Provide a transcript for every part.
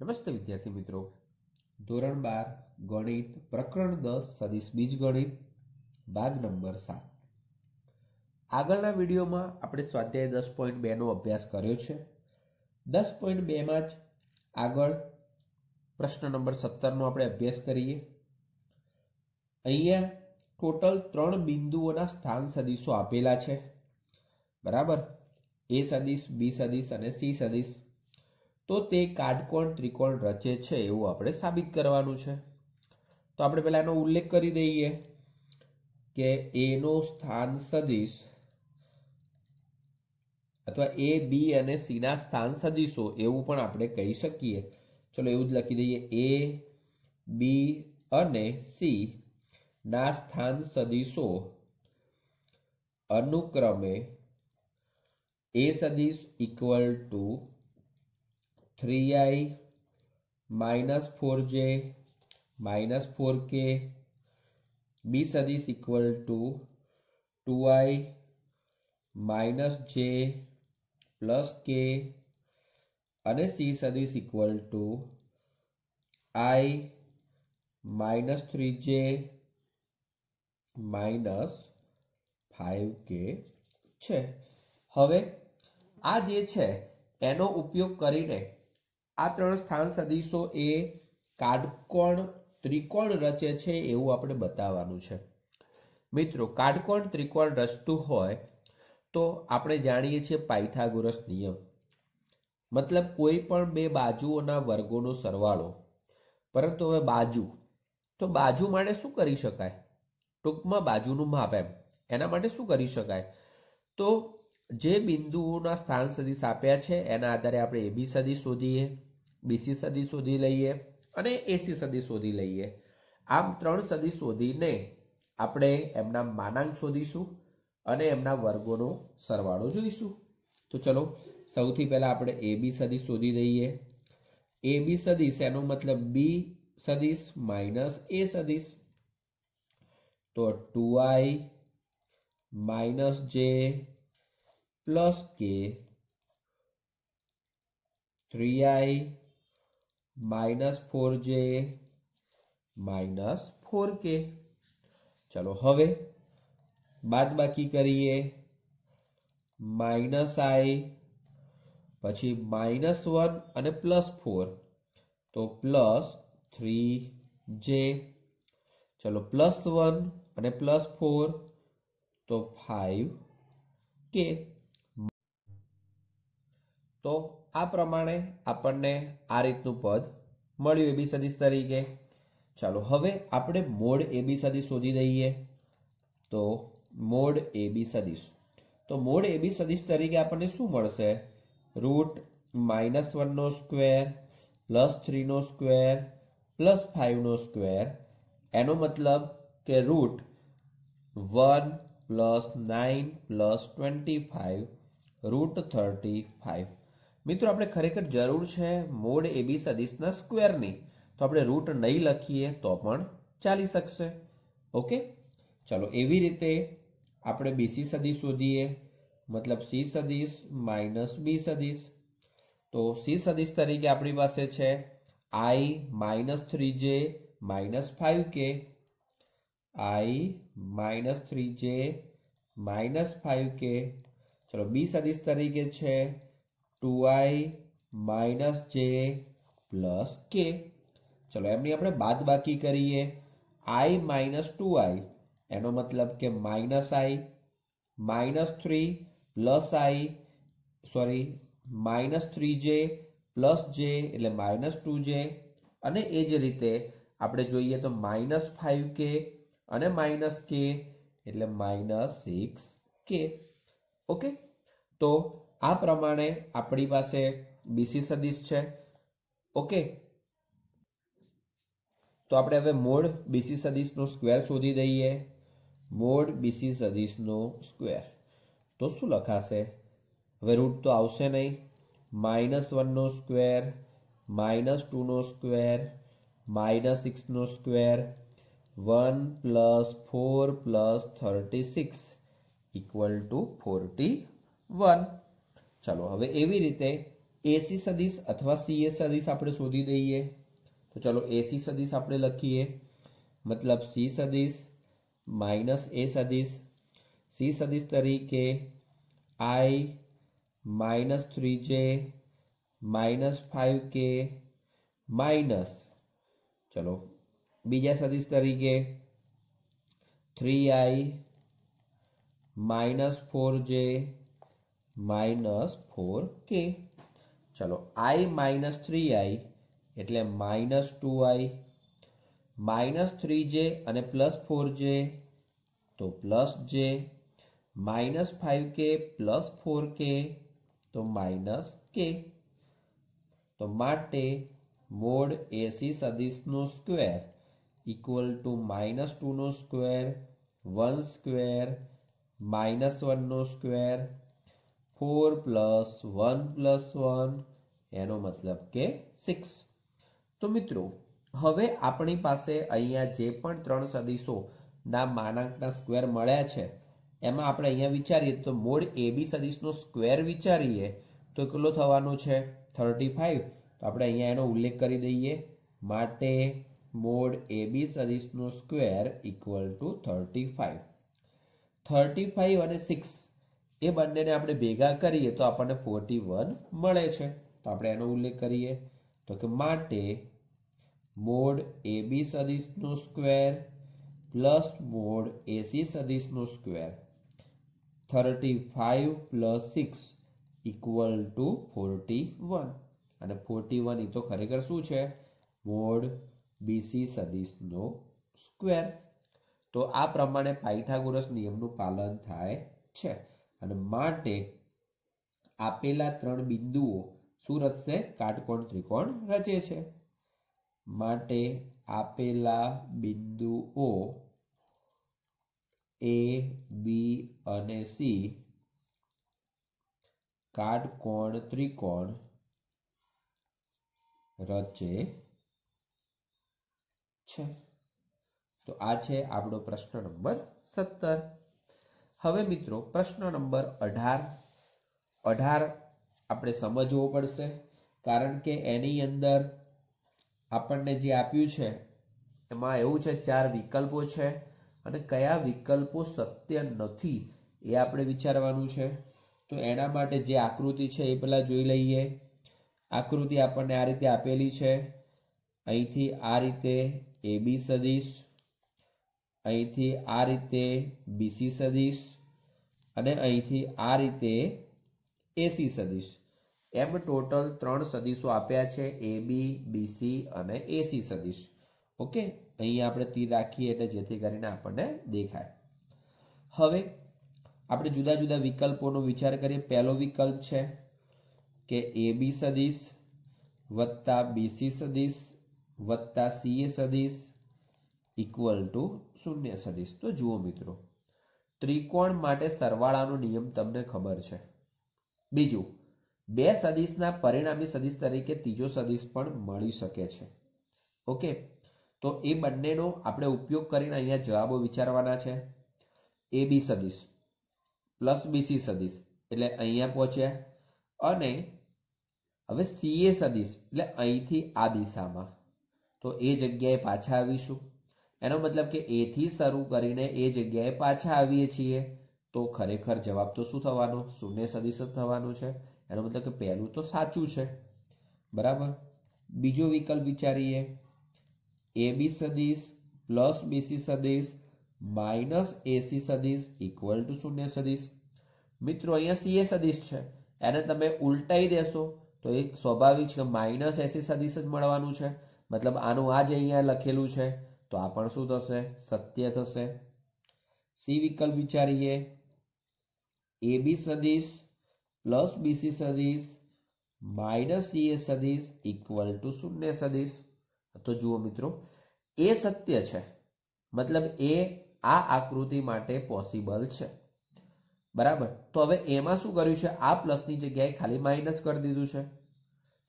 નમસ્તે વિદ્યાર્થી મિત્રો, ધોરણ 12 ગણિત પ્રકરણ 10 સદિશ બીજગણિત ભાગ નંબર 7. આગળના વિડીયોમાં આપણે સ્વાધ્યાય 10.2 નો અભ્યાસ કર્યો છે. 10.2 માં જ આગળ પ્રશ્ન નંબર 17 નો આપણે અભ્યાસ કરીએ. અહીંયા ટોટલ 3 બિંદુઓના સ્થાન સદિશો આપેલા છે, બરાબર? એ સદિશ, બી સદિશ અને સી સદિશ. તો તે કાટકોણ ત્રિકોણ રચે છે એવું આપણે સાબિત કરવાનું છે. તો આપણે પહેલા એનો ઉલ્લેખ કરી દઈએ કે એ નો સ્થાન સદિશ અથવા એ, બી અને સી ના સ્થાન સદિશો એવું પણ આપણે કહી શકીએ. ચલો એવું જ લખી દઈએ. એ, બી અને સી ના સ્થાન સદિશો અનુક્રમે એ સદિશ equal two 3i minus 4j minus 4k, b સદિશ equal to 2i minus j plus k અને c સદિશ equal to i minus 3j minus 5k છે. હવે આ જે છે એનો ઉપયોગ કરીને આ 3 સ્થાન સદિશો એ કાટકોણ ત્રિકોણ રચે છે એવું આપણે બતાવવાનું છે. મિત્રો, કાટકોણ ત્રિકોણ રચતું હોય તો આપણે જાણીએ છીએ પાયથાગોરસ નિયમ, મતલબ કોઈ પણ બે બાજુઓના વર્ગોનો સરવાળો. પરંતુ હવે બાજુ, તો બાજુ માટે શું કરી શકાય? ટૂંકમાં બાજુનું માપ, એના માટે શું કરી શકાય? તો જે બિંદુઓના સ્થાન સદિશ આપ્યા છે એના આધારે આપણે એબી સદિશ શોધીએ, બીસી સદિશ શોધી લઈએ અને એસી સદિશ શોધી લઈએ. આમ 3 સદિશ શોધીને આપણે એમના માનાંક શોધીશું અને એમના વર્ગોનો સરવાળો જોઈશું. તો ચલો સૌથી પહેલા આપણે એબી સદિશ શોધી દઈએ. એબી સદિશ એનો મતલબ બી સદિશ માઇનસ એ સદિશ. તો 2i માઇનસ જે પ્લસ કે 3i minus 4j minus 4k. ચલો હવે બાદ બાકી કરીએ. માઇનસ i પછી -1 અને +4 તો +3j. ચલો +1 અને +4 તો 5k. તો આ પ્રમાણે આપણને આ રીતનું પદ મળ્યું એબી સદિશ તરીકે. ચાલો હવે આપણે મોડ એબી સદિશ શોધી દઈએ. તો મોડ એબી સદિશ, તો મોડ એબી સદિશ તરીકે આપણને શું મળશે? √-1 નો સ્ક્વેર +3 નો સ્ક્વેર +5 નો સ્ક્વેર. એનો મતલબ કે √1 + 9 + 25 √35. મિત્રો, આપણે ખરેખર જરૂર છે મોડ એબી સદિશના સ્ક્વેરની, તો આપણે રૂટ નહીં લખીએ તો પણ ચાલી શકશે. ઓકે, ચલો એવી રીતે આપણે બીસી સદિશ શોધીએ, મતલબ સી સદિશ માઇનસ બી સદિશ. તો સી સદિશ તરીકે આપણી પાસે છે i - 3j - 5k, i - 3j - 5k. ચલો બી સદિશ તરીકે છે 2i - j plus k. ચલો એમની આપણે બાદ બાકી કરીએ. i - 2i એનો મતલબ કે -i -3 plus i -3j plus j એટલે -2j. અને એ જ રીતે આપણે જોઈએ તો -5k અને -k એટલે -6k. ઓકે, તો આ પ્રમાણે આપણી પાસે બીસી સદિશ છે. ઓકે, તો આપણે હવે મોડ બીસી સદિશનો સ્ક્વેર શોધી દઈએ. મોડ બીસી સદિશનો સ્ક્વેર તો શું લખાશે? હવે રૂટ તો આવશે નહીં. -1 નો સ્ક્વેર -2 નો સ્ક્વેર -6 નો સ્ક્વેર 1 + 4 + 36 = 41. ચલો હવે એવી રીતે એસી સદિશ અથવા સીએ સદિશ આપણે શોધી દઈએ। તો ચલો એસી સદિશ આપણે લખીએ, मतलब सी सदिश माइनस ए सदिश। सी सदिश तरीके आई minus 3j minus 5k minus चलो बीजा सदिश तरीके 3i minus 4j minus 4k। चलो i माइनस 3i एटले माइनस 2i माइनस 3j અને પ્લસ 4j તો plus j minus 5k plus 4k तो माइनस k। तो माटे मोड एसी सदिश नो स्क्वेर इक्वल टू माइनस 2 नो स्क्वेर 1 स्क्वेर माइनस 1 नो स्क्वेर 4 प्लस 1 एनो मतलब के 6। तो मित्रों હવે આપણી પાસે અહીંયા જે પણ ત્રણ સદિશો ના માનાંકના સ્ક્વેર મળ્યા છે એમાં આપણે અહીંયા વિચારીએ તો મોડ AB સદિશનો સ્ક્વેર વિચારીએ તો કેટલો થવાનો છે 35। તો આપણે અહીંયા એનો ઉલ્લેખ કરી દઈએ માટે મોડ AB સદિશનો સ્ક્વેર ઇક્વલ ટુ 35। 35 અને 6 એ બંનેને આપણે ભેગા કરીએ તો આપણને 41 મળે છે। તો આપણે એનો ઉલ્લેખ કરીએ તો કે માટે मोड AB सदिश नो स्क्वेर प्लस मोड AC सदिश नो स्क्वेर 35 प्लस 6 इक्वल टू 41 અને 41 तो खरेखर શું છે મોડ BC સદિશ નો સ્ક્વેર। તો આ પ્રમાણે પાયથાગોરસ નિયમનું પાલન થાય છે અને માટે આપેલા ત્રણ બિંદુઓ શું રચશે કાટકોણ ત્રિકોણ રચે છે। माटे आपेला बिंदुओ ए बी अने सी काटकोण त्रिकोण रचे छे। तो आ छे आपणो प्रश्न नंबर 17। हवे मित्रों प्रश्न नंबर 18 आपणे समजवो पड़शे कारण के एनी अंदर આપણને જે આપ્યું છે એમાં એવું છે ચાર વિકલ્પો છે અને કયા વિકલ્પો સત્ય નથી એ આપણે વિચારવાનું છે। તો એના માટે જે આકૃતિ છે એ પહેલા જોઈ લઈએ। આકૃતિ આપણને આ રીતે આપેલી છે, અહીંથી આ રીતે AB સદિશ, અહીંથી આ રીતે BC સદિશ અને અહીંથી આ રીતે AC સદિશ। एम टोटल 3 सदिशो आप्या छे AB BC અને AC सदिश। ओके અહીં આપણે તીર રાખીએ એટલે જેથી કરીને આપણને દેખાય। હવે આપણે જુદા જુદા વિકલ્પોનો વિચાર કરીએ। પહેલો વિકલ્પ છે કે AB સદિશ વત્તા BC સદિશ વત્તા CA સદિશ ઇક્વલ ટુ 0 સદિશ। તો જુઓ મિત્રો ત્રિકોણ માટે સરવાળાનો નિયમ તમને ખબર છે। બીજું બે સદિશના પરિણામી સદિશ તરીકે ત્રીજો સદિશ પણ મળી શકે છે। ઓકે તો એ બંનેનો આપણે ઉપયોગ કરીને અહીંયા જવાબો વિચારવાના છે। AB સદિશ પ્લસ BC સદિશ એટલે અહીંયા પહોંચ્યા અને હવે CA સદિશ એટલે અહીંથી આ દિશામાં તો એ જગ્યાએ પાછા આવીશું। એનો મતલબ કે A થી શરૂ કરીને એ જગ્યાએ પાછા આવીએ છીએ તો ખરેખર જવાબ તો શું થવાનો શૂન્ય સદિશ જ થવાનો છે। એનો મતલબ કે પહેલું તો સાચું છે બરાબર। બીજો વિકલ્પ વિચારીએ AB સદિશ પ્લસ BC સદિશ માઇનસ AC સદિશ ઇક્વલ ટુ 0 સદિશ। મિત્રો અહીંયા CA સદિશ છે એને તમે ઉલટાઈ દેશો તો એક સ્વાભાવિક છે માઇનસ AC સદિશ જ મળવાનું છે मतलब આનું આ જ અહીંયા લખેલું છે તો આ પણ શું થશે સત્ય થશે। C વિકલ્પ વિચારીએ AB સદિશ प्लस BC सदिश माइनस CA सदिश इक्वल टू 0 सदिश। तो जुओ मित्रों ए सत्य है मतलब ए आ आकृति माटे पॉसिबल है बराबर। तो हवे एमां शुं कर्युं छे आ प्लस नी जग्याए खाली माइनस कर दीधुं छे।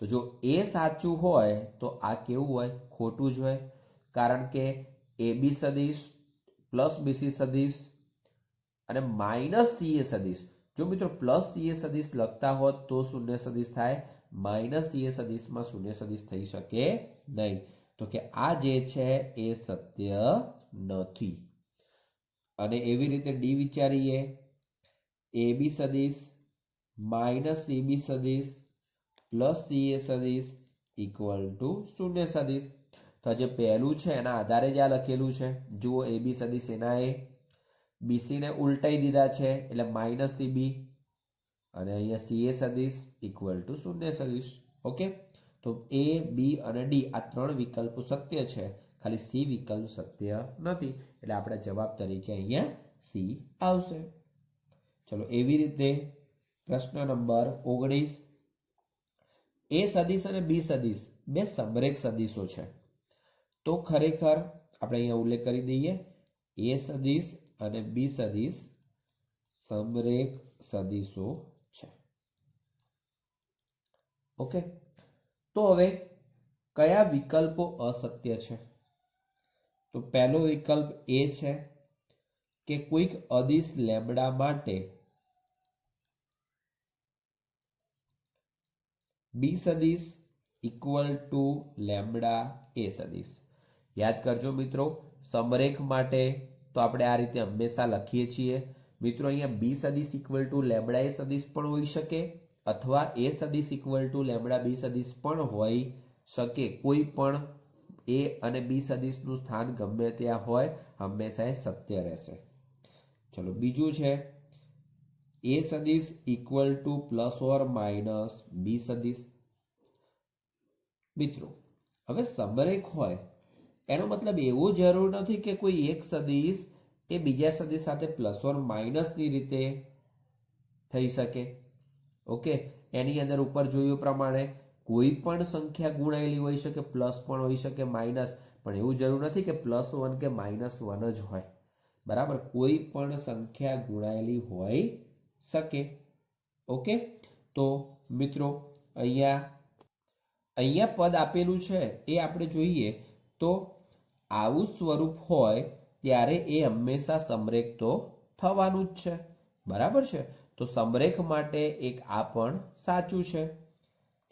तो जो ए साचुं होय तो आ केवुं होय खोटुं ज होय कारण के AB सदिश प्लस BC सदिश अने माइनस CA सदिश जो मित्रों प्लस CA सदिश लगता होत तो 0 सदिश थाय માઇનસ એ સદિશમાં શૂન્ય સદિશ થઈ શકે નહીં. તો કે આ જે છે એ સત્ય નથી. અને એવી રીતે ડી વિચારીએ, AB સદિશ માઇનસ CB સદિશ પ્લસ CA સદિશ ઇક્વલ ટુ શૂન્ય સદિશ. તો જે પહેલું છે એના આધારે જ આ લખેલું છે. જુઓ AB સદિશ એના એ BC ને ઉલટાઈ દીધા છે એટલે માઇનસ CB અને અહીંયા CA સદિશ ઇક્વલ ટુ શૂન્ય સદિશ. ઓકે, તો A, B અને D આ ત્રણ વિકલ્પો સત્ય છે, ખાલી C વિકલ્પ સત્ય નથી, એટલે આપણા જવાબ તરીકે અહીંયા C આવશે. ચલો એવી રીતે પ્રશ્ન નંબર 19, A સદિશ અને B સદિશ બે સમરેખ સદિશો છે. તો ખરેખર આપણે અહીંયા ઉલ્લેખ કરી દઈએ, A સદિશ અને B સદિશ સમરેખ સદિશો છે. ઓકે, તો હવે કયા વિકલ્પો અસત્ય છે? તો પહેલો વિકલ્પ એ છે કે કોઈક અદિશ લેમ્બડા માટે B સદિશ ઇક્વલ ટુ લેમ્બડા A સદિશ. યાદ કરજો મિત્રો, સમરેખ માટે તો આપણે આ રીતે હંમેશા લખીએ છીએ. મિત્રો અહીંયા B સદિશ ઇક્વલ ટુ લેમ્બડા A સદિશ પણ હોઈ શકે અથવા A સદિશ ઇક્વલ ટુ લેમ્બડા B સદિશ પણ હોઈ શકે. કોઈ પણ A અને B સદિશનું સ્થાન ગમે ત્યાં હોય, હંમેશા એ સત્ય રહેશે. ચલો બીજું છે A સદિશ equal two plus or minus B સદિશ. મિત્રો હવે સમરેખ હોય એનો મતલબ એવો જરૂર નથી કે કોઈ એક સદિશ એ બીજા સદિશ સાથે પ્લસ ઓર માઇનસ ની રીતે થઈ શકે. ઓકે, એની અંદર ઉપર જોયું પ્રમાણે કોઈ પણ સંખ્યા ગુણાયેલી હોઈ શકે, પ્લસ પણ હોઈ શકે, માઇનસ, પણ એવું જરૂર નથી કે +1 કે -1 જ હોય. બરાબર, કોઈ પણ સંખ્યા ગુણાયેલી હોઈ શકે. ઓકે, તો મિત્રો અહીંયા પદ આપેલું છે એ આપણે જોઈએ તો આવું સ્વરૂપ હોય ત્યારે એ હંમેશા સમરેખ તો થવાનું જ છે. બરાબર છે, તો સમરેખ માટે એક આ પણ સાચું છે.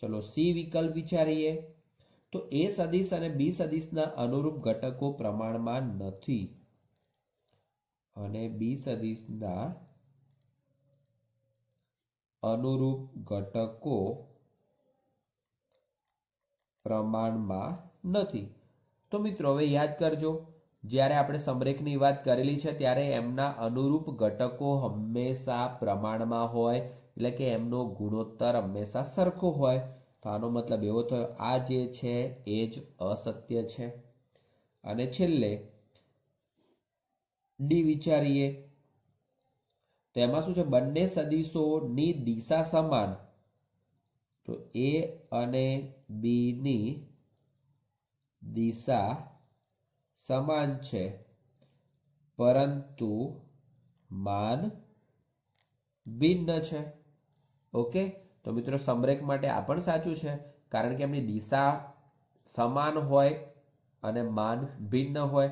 ચલો C વિકલ્પ વિચારીએ તો A સદિશ અને B સદિશના અનુરૂપ ઘટકો પ્રમાણમાં નથી અને B સદિશના અનુરૂપ ઘટકો પ્રમાણમાં નથી. તો મિત્રો હવે યાદ કરજો, જ્યારે આપણે સમરેખની વાત કરેલી છે ત્યારે એમના અનુરૂપ ઘટકો હંમેશા પ્રમાણમાં હોય, એટલે કે એમનો ગુણોત્તર હંમેશા સરખો હોય. તો આનો મતલબ એવો થયો આ જે છે એ જ અસત્ય છે. અને છેલ્લે ડી વિચારીએ તો એમાં શું છે, બંને સદિશોની દિશા સમાન. તો A અને B ની દિશા સમાન છે પરંતુ માન ભિન્ન છે. ઓકે, તો મિત્રો સમરેખ માટે આ પણ સાચું છે, કારણ કે એમની દિશા સમાન હોય અને માન ભિન્ન હોય.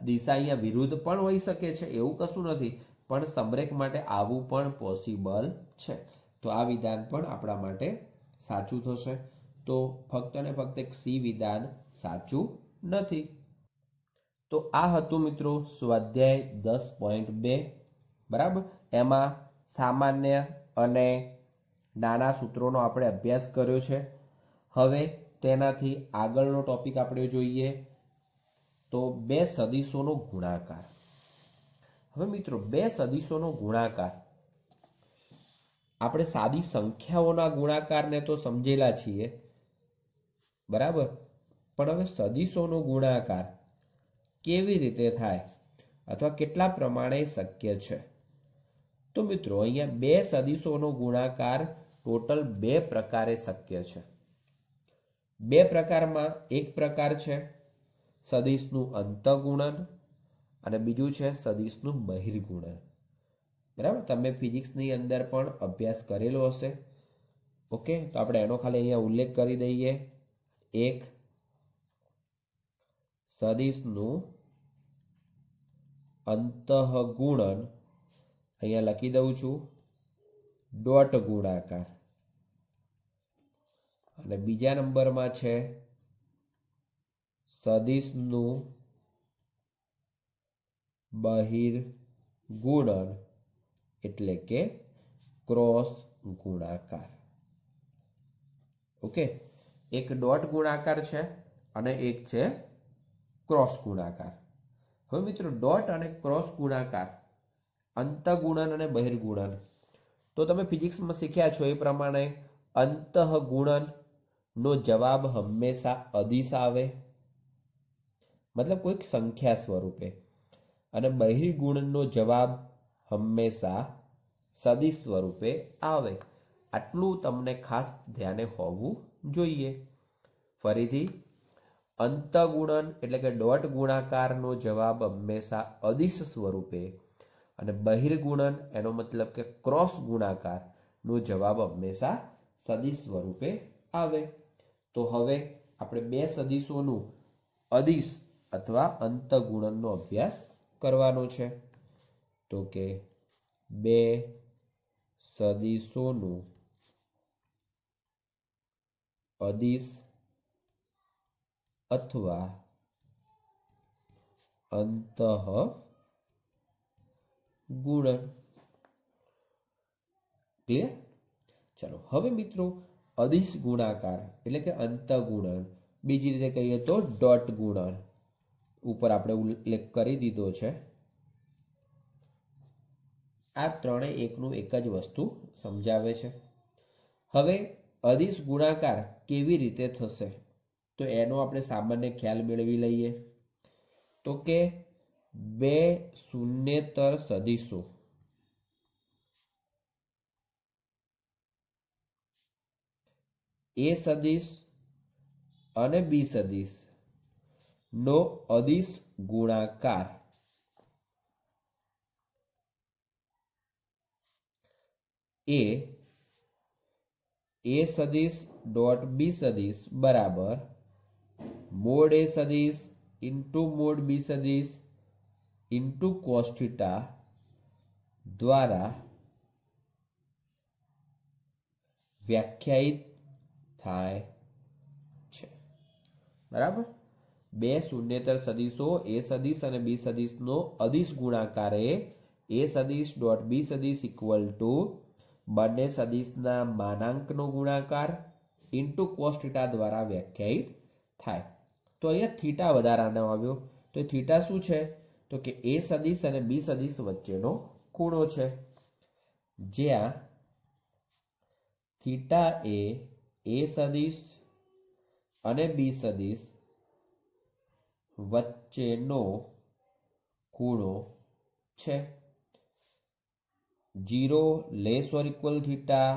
દિશા અહીંયા વિરુદ્ધ પણ હોઈ શકે છે, એવું કશું નથી, પણ સમરેખ માટે આવું પણ પોસિબલ છે. તો આ વિધાન પણ આપણા માટે સાચું થશે. તો ફક્ત ને ફક્ત એક C વિધાન સાચું નથી. તો આ હતું મિત્રો સ્વાધ્યાય 10.2. બરાબર, એમાં સામાન્ય અને નાના સૂત્રોનો આપણે અભ્યાસ કર્યો છે. હવે તેનાથી આગળનો ટોપિક આપણે જોઈએ તો બે સદિશોનો ગુણાકાર. હવે મિત્રો બે સદિશોનો ગુણાકાર, આપણે સાદી સંખ્યાઓના ગુણાકારને તો સમજેલા છીએ, બરાબર, પણ હવે સદિશોનો ગુણાકાર કેવી રીતે થાય અથવા કેટલા પ્રમાણે શક્ય છે? તો મિત્રો અહીંયા બે સદિશોનો ગુણાકાર ટોટલ બે પ્રકારે શક્ય છે. બે પ્રકારમાં એક પ્રકાર છે સદિશનું અંતઃગુણન અને બીજું છે સદિશનું બહિર્ગુણન. બરાબર, તમે ફિઝિક્સની અંદર પણ અભ્યાસ કરેલો હશે. ઓકે, તો આપણે એનો ખાલી અહીંયા ઉલ્લેખ કરી દઈએ. એક સદિશનું અંતઃગુણન, અહીંયા લખી દઉં છું ડોટ ગુણાકાર. અને બીજા નંબરમાં છે સદિશનું બહિર્ગુણન એટલે કે ક્રોસ ગુણાકાર. ઓકે, એક ડોટ ગુણાકાર છે અને એક છે ક્રોસ ગુણાકાર. હવે મિત્રો ડોટ અને ક્રોસ ગુણાકાર, અંતઃગુણન અને બહિર્ગુણન, તો તમે ફિઝિક્સમાં શીખ્યા છો એ પ્રમાણે અંતઃગુણન નો જવાબ હંમેશા અદિશ આવે, મતલબ કોઈક સંખ્યા સ્વરૂપે, અને બહિર્ગુણનનો જવાબ હંમેશા સદિશ સ્વરૂપે આવે. આટલું તમને ખાસ ધ્યાને હોવું જોઈએ. ફરીથી, અંતઃગુણન એટલે કે ડોટ ગુણાકારનો જવાબ હંમેશા અદિશ સ્વરૂપે અને બહિર્ગુણન એનો મતલબ કે ક્રોસ ગુણાકારનો જવાબ હંમેશા સદિશ સ્વરૂપે આવે. તો હવે આપણે બે સદિશોનું અદિશ અથવા અંતઃગુણનનો અભ્યાસ કરવાનો છે. તો કે બે સદિશોનું અદિશ અથવા અંતઃગુણન. ક્લિયર? ચલો હવે મિત્રો અદિશ ગુણાકાર એટલે કે અંતઃગુણન, બીજી રીતે કહીએ તો ડોટ ગુણન, ઉપર આપણે ઉલ્લેખ કરી દીધો છે. આ ત્રણે એકનું એક જ વસ્તુ સમજાવે છે. હવે અદિશ ગુણાકાર કેવી રીતે થશે તો એનો આપણે સામાન્ય ખ્યાલ મેળવી લઈએ. તો કે બે શૂન્યેતર સદિશો એ સદિશ અને બી સદિશ નો અદિશ ગુણાકાર એ સદિશ ડોટ બી સદિશ બરાબર મોડ એ સદિશ ઇન્ટુ મોડ બી સદિશ ઇન્ટુ કોસ થીટા દ્વારા વ્યાખ્યાયિત થાય છે. બરાબર? બે શૂન્યેતર સદિશો એ સદિશ અને બી સદિશનો અદિશ ગુણાકાર એ સદિશ ડોટ બી સદિશ ઇક્વલ ટુ બંને સદિશના માનાંકનો ગુણાકાર ઇન્ટુ કોસ થીટા દ્વારા વ્યાખ્યાયિત થાય. તો અહીંયા થીટા વધારાનો આવ્યો. તો થીટા શું છે તો કે એ સદિશ અને બી સદિશ વચ્ચેનો ખૂણો છે, જ્યાં થીટા એ સદિશ અને બી સદિશ વચ્ચેનો ખૂણો છે. 0 less or equal theta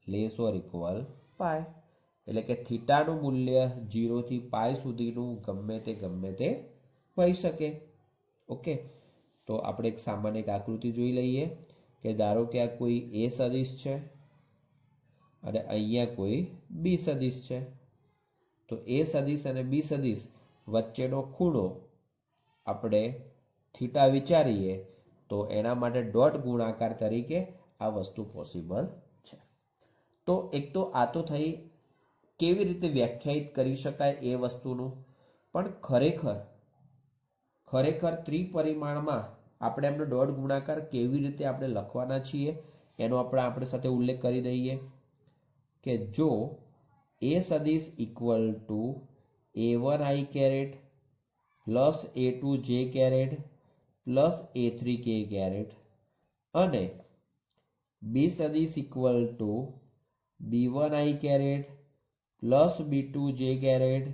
less or equal pi, એટલે કે થીટાનું મૂલ્ય 0 થી પાય સુધીનું ગમે તે હોઈ શકે. ઓકે, તો આપણે એક સામાન્ય આકૃતિ જોઈ લઈએ કે ધારો કે આ કોઈ એ સદિશ છે અને અહીંયા કોઈ બી સદિશ છે. તો એ સદિશ અને બી સદિશ વચ્ચેનો ખૂણો આપણે થીટા વિચારીએ તો એના માટે ડોટ ગુણાકાર તરીકે આ વસ્તુ પોસિબલ છે. તો એક તો આ તો થઈ કેવી રીતે વ્યાખ્યાયિત કરી શકાય એ વસ્તુનું, પણ ખરેખર ત્રિપરિમાણમાં આપણે એમનો ડોટ ગુણાકાર કેવી રીતે આપણે લખવાના છીએ એનો આપણે સાથે ઉલ્લેખ કરી દઈએ કે જો એ સદિશ equal to a1 i caret plus a2 j caret plus a3 k caret અને બી સદિશ equal to b1 i caret plus b2 j caret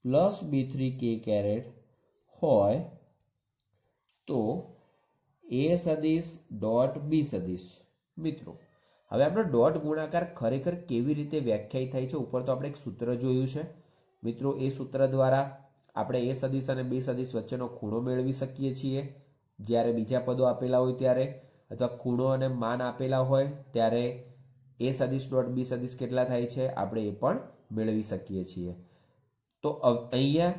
plus b3 k caret હોય તો એ સદિશ ડોટ બી સદિશ. મિત્રો હવે આપણો ડોટ ગુણાકાર ખરેખર કેવી રીતે વ્યાખ્યાયિત થાય છે ઉપર તો આપણે એક સૂત્ર જોયું છે. મિત્રો એ સૂત્ર દ્વારા આપણે એ સદિશ અને બી સદિશ વચ્ચેનો ખૂણો મેળવી શકીએ છીએ જ્યારે બીજા પદો આપેલા હોય ત્યારે, અથવા ખૂણો અને માન આપેલા હોય ત્યારે એ સદિશ ડોટ બી સદિશ કેટલા થાય છે આપણે એ પણ મેળવી શકીએ છીએ. તો અહીંયા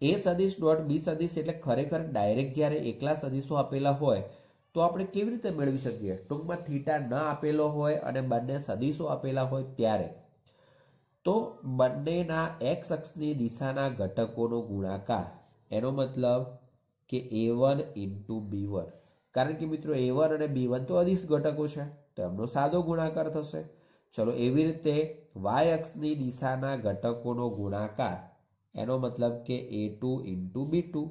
એ સદિશ ડોટ બી સદિશ એટલે ખરેખર ડાયરેક્ટ જ્યારે એકલા સદિશો આપેલા હોય તો આપણે કેવી રીતે મેળવી શકીએ? ટૂંકમાં થીટા ન આપેલો હોય અને બંને સદિશો આપેલા હોય ત્યારે. તો બંનેના એક્સ અક્ષની દિશાના ઘટકોનો ગુણાકાર, એનો મતલબ કે a1 ઇન્ટુ b1, કારણ કે મિત્રો a1 અને b1 તો અદિશ ઘટકો છે તો એમનો સાદો ગુણાકાર થશે. ચલો એવી રીતે y અક્ષની દિશાના ઘટકોનો ગુણાકાર, એનો મતલબ કે a2 ઇન્ટુ b2,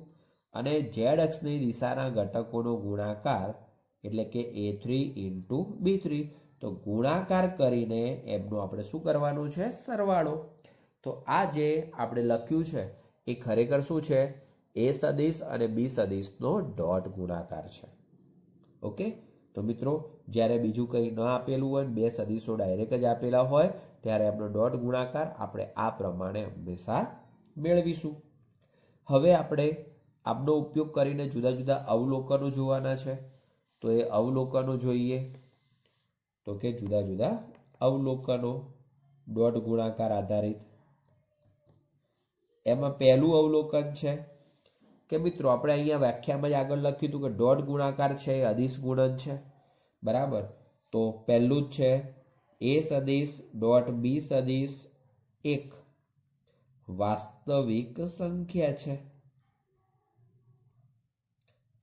અને z અક્ષની દિશાના ઘટકોનો ગુણાકાર એટલે કે a3 ઇન્ટુ b3. તો ગુણાકાર કરીને એમનો આપણે શું કરવાનું છે? સરવાળો. તો આ જે આપણે લખ્યું છે એ ખરેખર શું છે? a સદિશ અને b સદિશનો ડોટ ગુણાકાર છે. ઓકે, તો મિત્રો જ્યારે બીજું કંઈ ન આપેલું હોય, બે સદિશો ડાયરેક્ટ જ આપેલા હોય, ત્યારે એમનો ડોટ ગુણાકાર આપણે આ પ્રમાણે હંમેશા મેળવીશું. હવે આપણે આમનો ઉપયોગ કરીને જુદા જુદા અવલોકનો જોવાના છે. તો એ અવલોકનો જોઈએ. તો કે જુદા જુદા અવલોકનો ડોટ ગુણાકાર આધારિત. એમાં પહેલું અવલોકન છે કે મિત્રો આપણે અહીંયા વ્યાખ્યામાં જ આગળ લખ્યું હતું કે ડોટ ગુણાકાર છે એ અદિશ ગુણન છે. બરાબર. તો પહેલું જ છે a સદિશ ડોટ b સદિશ એક વાસ્તવિક સંખ્યા છે.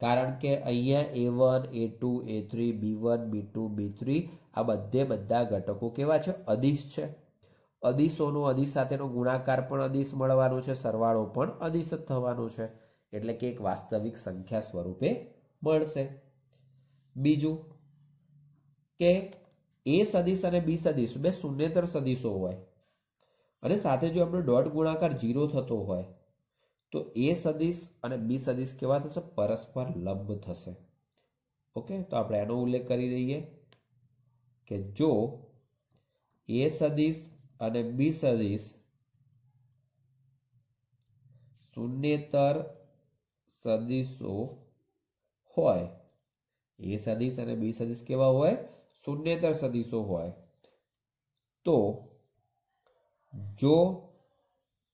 કારણ કે અહીંયા a1 a2 a3 b1 b2 b3 આ બધા ઘટકો કેવા છે? અદિશ છે. અદિશોનો અદિશ સાથેનો ગુણાકાર પણ અદિશ મળવાનો છે, સરવાળો પણ અદિશ જ થવાનો છે, એટલે કે એક વાસ્તવિક સંખ્યા સ્વરૂપે મળશે. બીજું કે a સદિશ અને b સદિશ બે શૂન્યેતર સદિશો હોય અને સાથે જો આપણો ડોટ ગુણાકાર 0 થતો હોય તો a સદિશ અને b સદિશ કેવા થશે? પરસ્પર લંબ થશે. ઓકે, તો આપણે એનો ઉલ્લેખ કરી દઈએ કે જો a સદિશ અને b સદિશ શૂન્યેતર સદિશો હોય, a સદિશ અને b સદિશ કેવા હોય? શૂન્યેતર સદિશો હોય, તો જો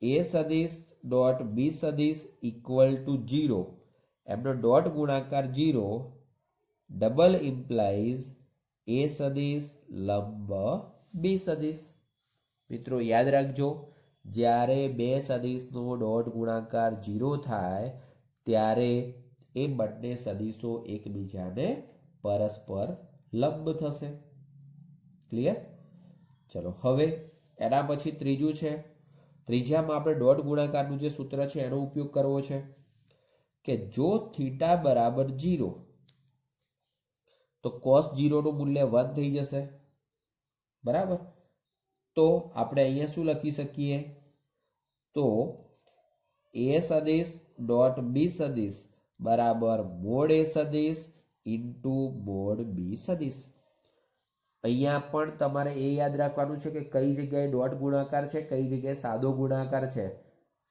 a સદિશ ડોટ b સદિશ ઇક્વલ ટુ 0, એમનો ડોટ ગુણાકાર 0, ડબલ ઇમ્પ્લાઇઝ a સદિશ લંબ b સદિશ. મિત્રો યાદ રાખજો, જ્યારે બે સદિશનો ડોટ ગુણાકાર 0 થાય ત્યારે એ બંને સદિશો એકબીજાને પરસ્પર લંબ થશે. ક્લિયર? ચલો હવે એના પછી ત્રીજું છે. ત્રીજામાં આપણે ડોટ ગુણાકારનું જે સૂત્ર છે એનો ઉપયોગ કરવો છે કે જો થીટા બરાબર 0 તો cos 0 નું મૂલ્ય 1 થઈ જશે. બરાબર. તો આપણે અહીંયા શું લખી શકીએ? તો a સદિશ ડોટ b સદિશ બરાબર મોડ a સદિશ ઇન્ટુ મોડ b સદિશ. અહીંયા પણ તમારે એ યાદ રાખવાનું છે કે કઈ જગ્યાએ ડોટ ગુણાકાર છે, કઈ જગ્યાએ સાદો ગુણાકાર છે.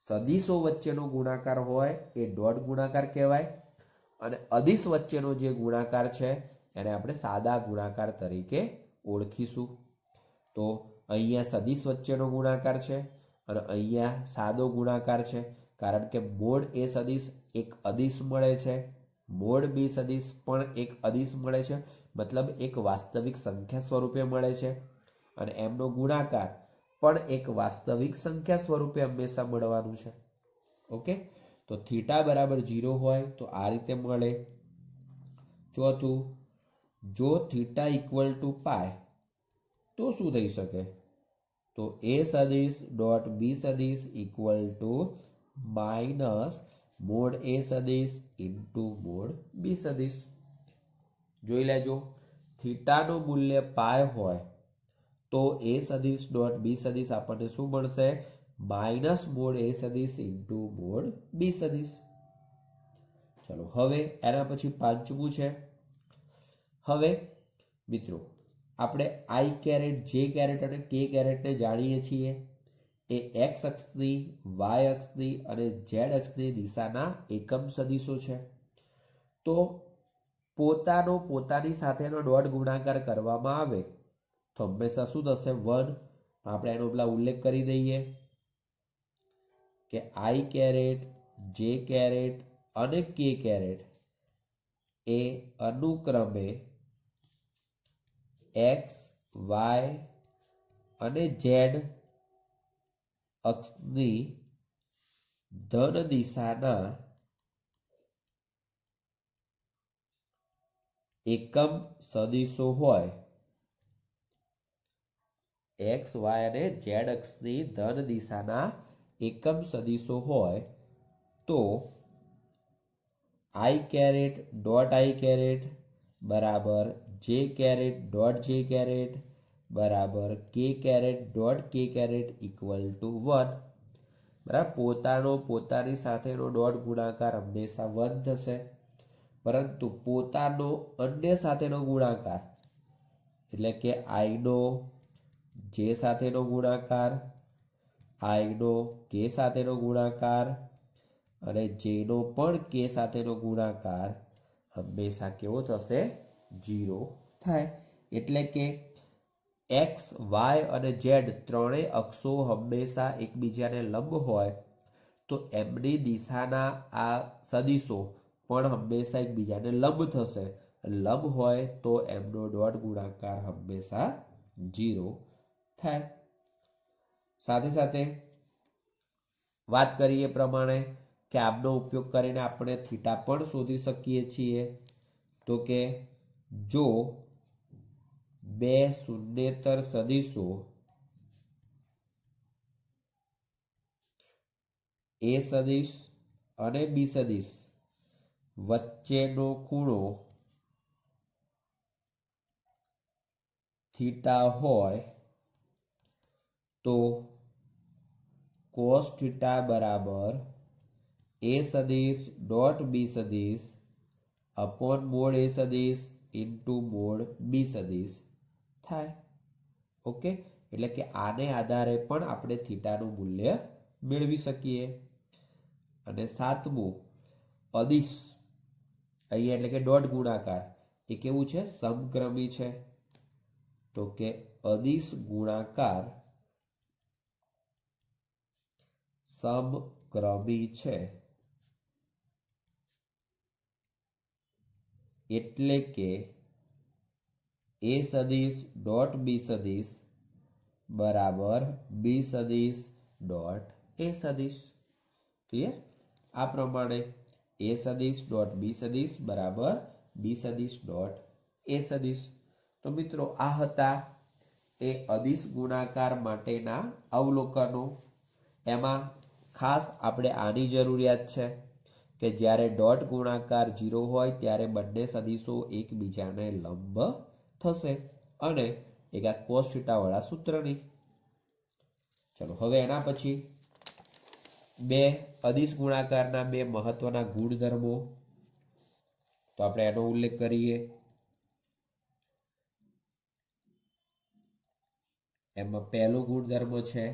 સદિશો વચ્ચેનો ગુણાકાર હોય એ ડોટ ગુણાકાર કહેવાય, અને અદિશ વચ્ચેનો જે ગુણાકાર છે એને આપણે સાદા ગુણાકાર તરીકે ઓળખીશું. તો અહીંયા સદિશ વચ્ચેનો ગુણાકાર છે અને અહીંયા સાદો ગુણાકાર છે, કારણ કે મોડ a સદિશ એક અદિશ મળે છે, મોડ b સદિશ પણ એક અદિશ મળે છે, મતલબ એક વાસ્તવિક સંખ્યા સ્વરૂપે મળે છે, અને એમનો ગુણાકાર પણ એક વાસ્તવિક સંખ્યા સ્વરૂપે હંમેશા મળવાનું છે. ઓકે, તો થીટા બરાબર 0 હોય તો આ રીતે મળે. ચોથું, જો થીટા ઇક્વલ ટુ પાય તો શું થઈ શકે? તો a સદિશ ડોટ b સદિશ equal two minus mode a સદિશ ઇન્ટુ મોડ b સદિશ. જોઈ લેજો, થીટાનું મૂલ્ય પાય હોય તો a સદિશ ડોટ b સદિશ આપણને શું મળશે? માઇનસ મોડ a સદિશ ઇન્ટુ મોડ b સદિશ. ચલો હવે એના પછી પાંચમું છે. હવે મિત્રો આપણે i કેરેટ, j કેરેટ અને k કેરેટને જાણીએ છીએ. એ x અક્ષની, y અક્ષની અને z અક્ષની દિશાના એકમ સદિશો છે. તો પોતાની સાથેનો ડોટ ગુણાકાર કરવામાં આવે તો હંમેશા શું થશે? 1. આપણે એનો પેલા ઉલ્લેખ કરી દઈએ કે i કેરેટ, j કેરેટ અને k કેરેટ એ અનુક્રમે x, y અને z અક્ષની ધન દિશાના એકમ સદિશો હોય, એક્સ વાય અને ઝેડ અક્ષની ધન દિશાના એકમ સદિશો હોય તો આઈ કેરેટ ડોટ આઈ કેરેટ બરાબર જે કેરેટ ડોટ જે કેરેટ બરાબર કે કેરેટ ડોટ કે કેરેટ ઇક્વલ ટુ 1. બરાબર, પોતાની સાથેનો ડોટ ગુણાકાર હંમેશા 1 થશે, પરંતુ પોતાનો અન્ય સાથેનો ગુણાકાર એટલે કે આઈનો જે સાથેનો ગુણાકાર, આઈનો કે સાથેનો ગુણાકાર અને જેનો પણ કે સાથેનો ગુણાકાર હંમેશા કેવો થશે? 0 થાય. એટલે કે એક્સ વાય અને ઝેડ ત્રણેય અક્ષો હંમેશા એકબીજાને લંબ હોય તો એમની દિશાના આ સદિશો પણ હંમેશા એકબીજાને લંબ થશે. લંબ હોય તો એમનો ડોટ ગુણાકાર હંમેશા 0 થાય. સાથે સાથે વાત કરીએ પ્રમાણે કે આમનો ઉપયોગ કરીને આપણે થીટા પણ શોધી શકીએ છીએ. તો કે જો બે શૂન્યેતર સદિશો એ સદિશ અને બી સદિશ વચ્ચેનો ખૂણો થીટા હોય તો cos થીટા બરાબર એ સદિશ ડોટ બી સદિશ અપોન મોડ એ સદિશ ઇન્ટુ મોડ બી સદિશ થાય. ઓકે, એટલે કે આને આધારે પણ આપણે થીટાનું મૂલ્ય મેળવી શકીએ. અને સાતમું અદિશ, અહીંયા એટલે કે ડોટ ગુણાકાર એ કેવું છે? સમક્રમી છે. તો કે અદિશ ગુણાકાર સમક્રમી છે, એટલે કે એ સદિશ ડોટ બી સદિશ બરાબર બી સદિશ ડોટ એ સદિશ. ક્લિયર? આ પ્રમાણે એ સદિશ ડોટ બી સદિશ બરાબર બી સદિશ ડોટ એ સદિશ. તો મિત્રો આ હતા એ અદિશ ગુણાકાર માટેના અવલોકનો. એમાં ખાસ આપણે આની જરૂરિયાત છે કે જ્યારે ડોટ ગુણાકાર 0 હોય ત્યારે બંને સદિશો એકબીજાને લંબ થશે અને એક આ cos થીટા વાળા સૂત્રની. ચલો હવે એના પછી બે અદિશ ગુણાકારના બે મહત્વના ગુણધર્મો, તો આપણે એનો ઉલ્લેખ કરીએ. એમાં પહેલો ગુણધર્મ છે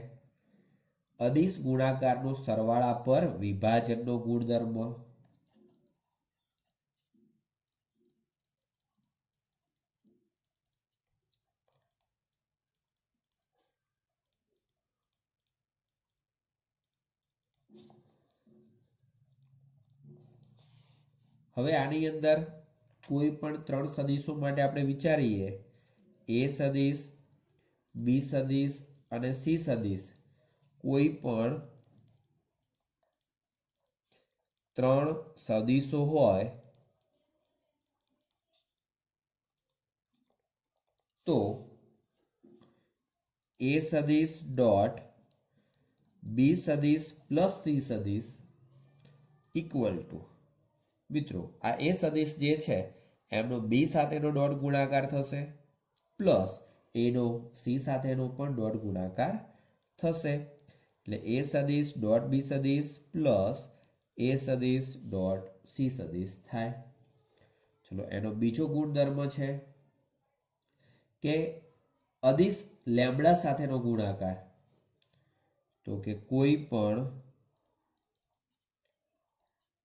અદિશ ગુણાકારનો સરવાળા પર વિભાજનનો ગુણધર્મ. હવે આની અંદર કોઈ પણ ત્રણ સદિશો માટે આપણે વિચારીએ, એ સદિશ, બી સદિશ અને સી સદિશ કોઈ પણ ત્રણ સદિશો હોય તો એ સદિશ ડોટ બી સદિશ પ્લસ સી સદિશ ઇક્વલ ટુ, મિત્રો આ એ સદિશ જે છે એમનો બી સાથેનો ડોટ ગુણાકાર થશે પ્લસ એનો સી સાથેનો પણ ડોટ ગુણાકાર થશે. એટલે એ સદિશ ડોટ બી સદિશ પ્લસ એ સદિશ ડોટ સી સદિશ થાય. ચલો એનો બીજો ગુણધર્મ છે કે અદિશ લેમ્બડા સાથેનો ગુણાકાર. તો કે કોઈ પણ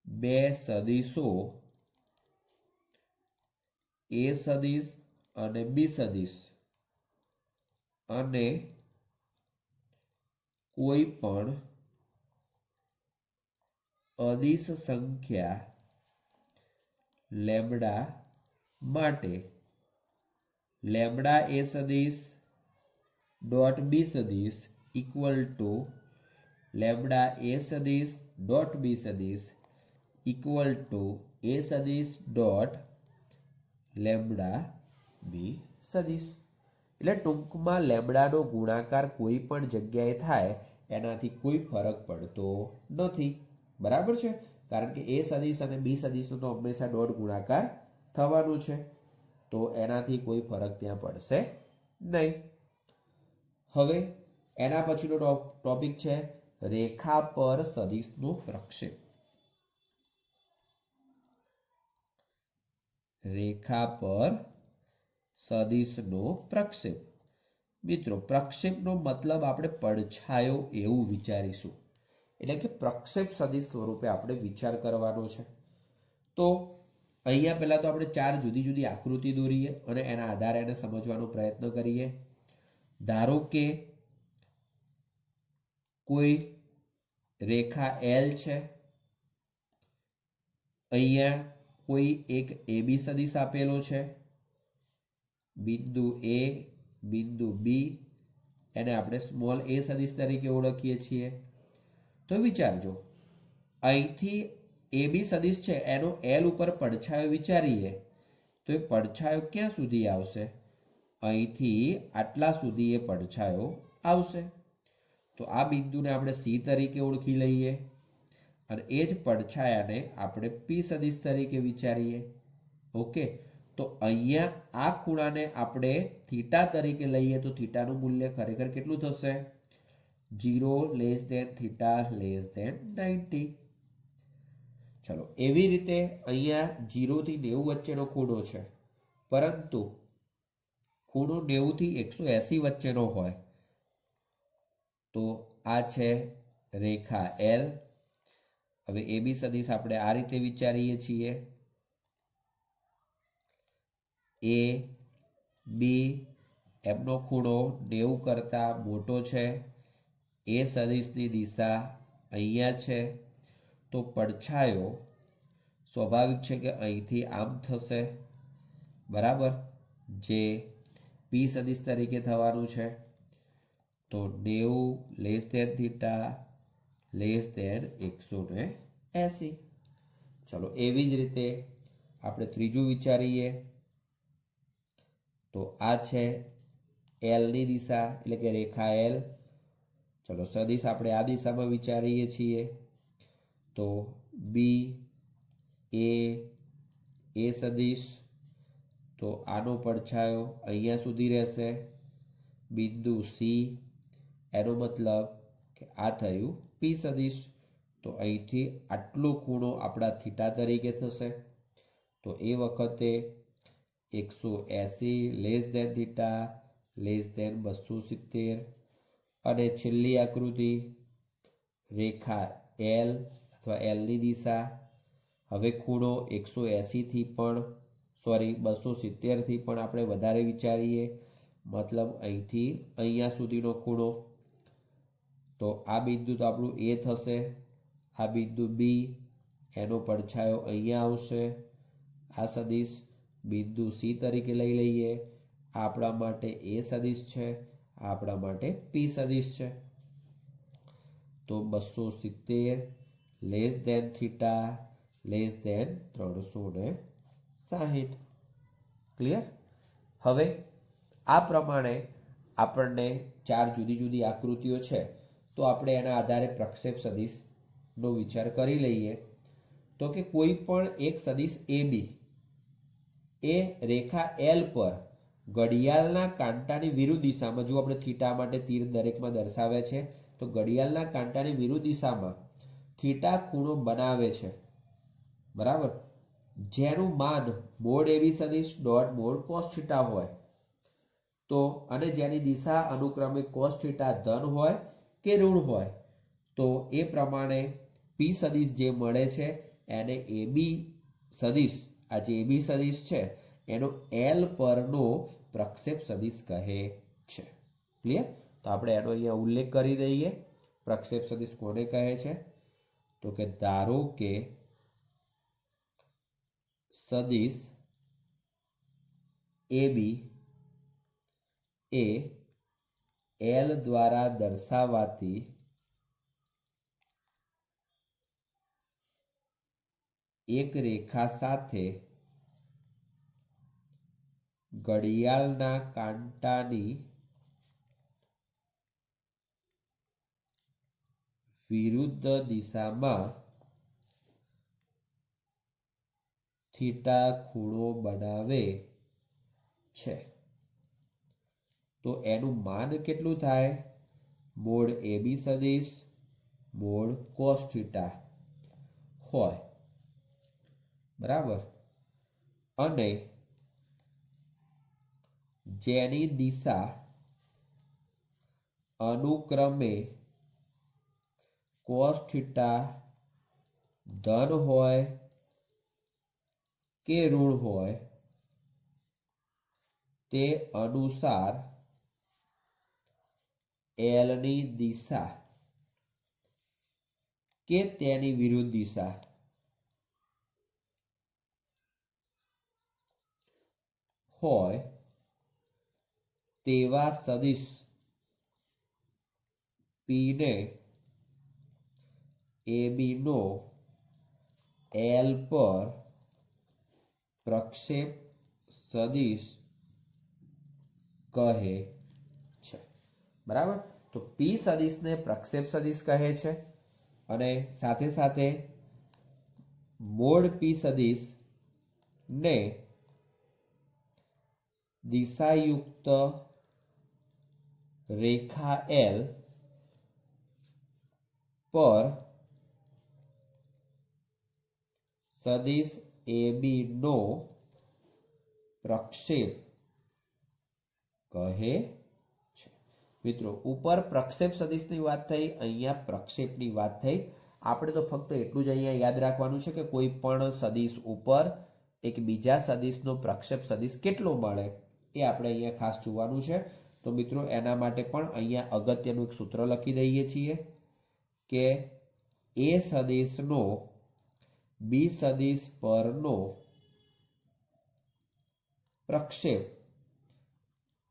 બે સદિશો એ સદિશ અને બી સદિશ અને કોઈ પણ અદિશ સંખ્યા લેમ્બડા માટે લેમ્બડા એ સદિશ ડોટ બી સદિશ ઇક્વલ ટુ લેમ્ડા એ સદિશ ડોટ બી સદિશ ઇક્વલ ટુ એ સદિશ ડોટ લેમ્ડા બી સદિશ. એટલે ટૂંકમાં લેમ્ડાનો ગુણાકાર કોઈ પણ જગ્યાએ થાય એનાથી કોઈ ફરક પડતો નથી. બરાબર છે, કારણ કે એ સદિશ અને બી સદિશનો તો હંમેશા ડોટ ગુણાકાર થવાનું છે, તો એનાથી કોઈ ફરક ત્યાં પડશે નહીં. હવે એના પછીનો ટોપિક છે રેખા પર સદિશનું પ્રક્ષેપ. રેખા પર સદિશનો પ્રક્ષેપ. મિત્રો, પ્રક્ષેપનો મતલબ આપણે પડછાયો એવું વિચારીશું, એટલે કે પ્રક્ષેપ સદિશ સ્વરૂપે આપણે વિચાર કરવાનો છે. તો અહીંયા પહેલા તો આપણે 4 જુદી જુદી આકૃતિ દોરીએ અને એના આધારે એને સમજવાનો પ્રયત્ન કરીએ. ધારો કે કોઈ રેખા L છે, અહીંયા કોઈ એક AB સદિશ આપેલો છે, બિંદુ A, બિંદુ B, એને આપણે સ્મોલ a સદિશ તરીકે ઓળખીએ છીએ. તો વિચારજો, અહીંથી AB સદિશ છે એનો L ઉપર પડછાયો વિચારીએ તો એ પડછાયો ક્યાં સુધી આવશે? અહીંથી આટલા સુધી એ પડછાયો આવશે. તો આ બિંદુને આપણે C તરીકે ઓળખી લઈએ અને એ જ પડછાયાને આપણે P સદિશ તરીકે વિચારીએ. ઓકે, તો અહીંયા આ ખૂણાને આપણે થીટા તરીકે લઈએ તો થીટાનું મૂલ્ય ખરેખર કેટલું થશે? 0 less than theta less than 90. ચલો, એવી રીતે અહીંયા 0 થી 90 વચ્ચેનો ખૂણો છે, પરંતુ ખૂણો 90 થી 180 વચ્ચેનો હોય તો આ છે રેખા L. હવે AB સદિશ આપણે આ રીતે વિચારીએ છીએ. A, B એમનો ખૂણો 90 કરતા મોટો છે. એ સદિશની દિશા અહીંયા છે, તો પડછાયો સ્વાભાવિક છે કે અહીંથી આમ થશે. બરાબર, જે P સદિશ તરીકે થવાનું છે. તો 90 less than theta less than 180. ચલો, એવી જ રીતે આપણે ત્રીજું વિચારીએ. તો આ છે L ની દિશા, એટલે કે રેખા L. ચલો, સદિશ આપણે આ દિશામાં વિચારીએ છીએ. તો B, A સદિશ, તો આનો પડછાયો અહીંયા સુધી રહેશે. બિંદુ C, એનો મતલબ કે આ થયું P સદિશ, તો અહીંથી આટલો ખૂણો આપણા થીટા તરીકે થશે. તો એ વખતે 180 less than theta less than 270. અને છેલ્લી આકૃતિ રેખા L અથવા L ની દિશા. હવે ખૂણો 180 થી પણ 270 થી પણ આપણે વધારે વિચારીએ, મતલબ અહીંથી અહીંયા સુધીનો ખૂણો. તો આ બિંદુ તો આપણું A થશે, આ બિંદુ B, એનો પડછાયો અહીંયા આવશે. આ સદિશ બિંદુ C તરીકે લઈ લઈએ. આ આપણા માટે A સદિશ છે, આ આપણા માટે P સદિશ છે. તો 270 less than theta less than 360. Clear? હવે આ પ્રમાણે આપણને 4 જુદી જુદી આકૃતિઓ છે, તો આપણે એના આધારે પ્રક્ષેપ સદિશનો વિચાર કરી લઈએ. તો કે કોઈ પણ એક સદિશ AB એ રેખા L પર ઘડિયાળના કાંટાની વિરુદ્ધ દિશામાં, જો આપણે થીટા માટે તીર દરેકમાં દર્શાવે છે, તો ઘડિયાળના કાંટાની વિરુદ્ધ દિશામાં થીટા ખૂણો બનાવે છે. બરાબર, જેનું માન મોડ AB સદિશ ડોટ મોડ કોસ થીટા હોય, તો અને જેની દિશા અનુક્રમે કોસ થીટા ધન હોય કે ઋણ હોય, તો એ પ્રમાણે P સદિશ જે મળે છે એને AB સદિશ, આ જે AB સદિશ છે એનો L પરનો પ્રક્ષેપ સદિશ કહે છે. ક્લિયર? તો આપણે એનો અહીંયા ઉલ્લેખ કરી દઈએ. પ્રક્ષેપ સદિશ કોને કહે છે? તો કે ધારો કે સદિશ AB એ L દ્વારા દર્શાવાતી એક રેખા સાથે ઘડિયાળના કાંટાની વિરુદ્ધ દિશામાં થીટા ખૂણો બનાવે છે તો એનું માન કેટલું થાય? મોડ AB સદિશ મોડ cos થીટા હોય, બરાબર। અને જેની દિશા અનુક્રમે cos થીટા ધન હોય કે ઋણ હોય તે અનુસાર L ની દિશા કે તેની વિરુદ્ધ દિશા હોય તેવા સદિશ P ને AB નો L પર પ્રક્ષેપ સદિશ કહે છે, બરાબર। તો P સદિશને પ્રક્ષેપ સદિશ કહે છે અને સાથે સાથે મોડ P સદિશ ને દિશાયુક્ત રેખા L પર સદિશ AB નો પ્રક્ષેપ કહે છે। મિત્રો ઉપર પ્રક્ષેપ સદિશની વાત થઈ, અહીંયા પ્રક્ષેપની વાત થઈ। આપણે તો ફક્ત એટલું જ અહીંયા યાદ રાખવાનું છે કે કોઈ પણ સદિશ ઉપર એક બીજા સદિશનો પ્રક્ષેપ સદિશ કેટલો મળે એ આપણે અહીંયા ખાસ જોવાનું છે। તો મિત્રો એના માટે પણ અહીંયા અગત્યનું એક સૂત્ર લખી દઈએ છીએ કે A સદિશનો B સદિશ પરનો પ્રક્ષેપ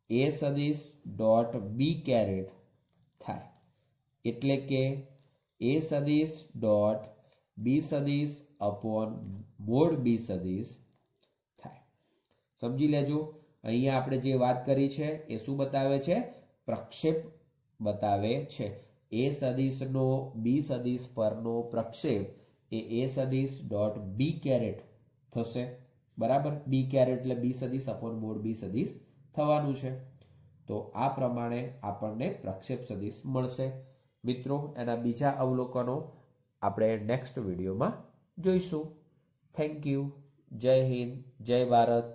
A સદિશ ડોટ B કેરેટ થાય, એટલે કે A સદિશ ડોટ B સદિશ અપોન મોડ B સદિશ થાય। સમજી લેજો, અહીંયા આપણે જે વાત કરી છે એ શું બતાવે છે? પ્રક્ષેપ બતાવે છે। A સદિશનો B સદિશ પરનો પ્રક્ષેપ એ A સદિશ ડોટ B કેરેટ થશે, બરાબર। B કેરેટ એટલે B સદિશ અપોન મોડ B સદિશ થવાનું છે। તો આ પ્રમાણે આપણને પ્રક્ષેપ સદિશ મળશે। મિત્રો એના બીજા અવલોકનો આપણે નેક્સ્ટ વિડીયોમાં જોઈશું। Thank you. જય હિન્દ, જય ભારત।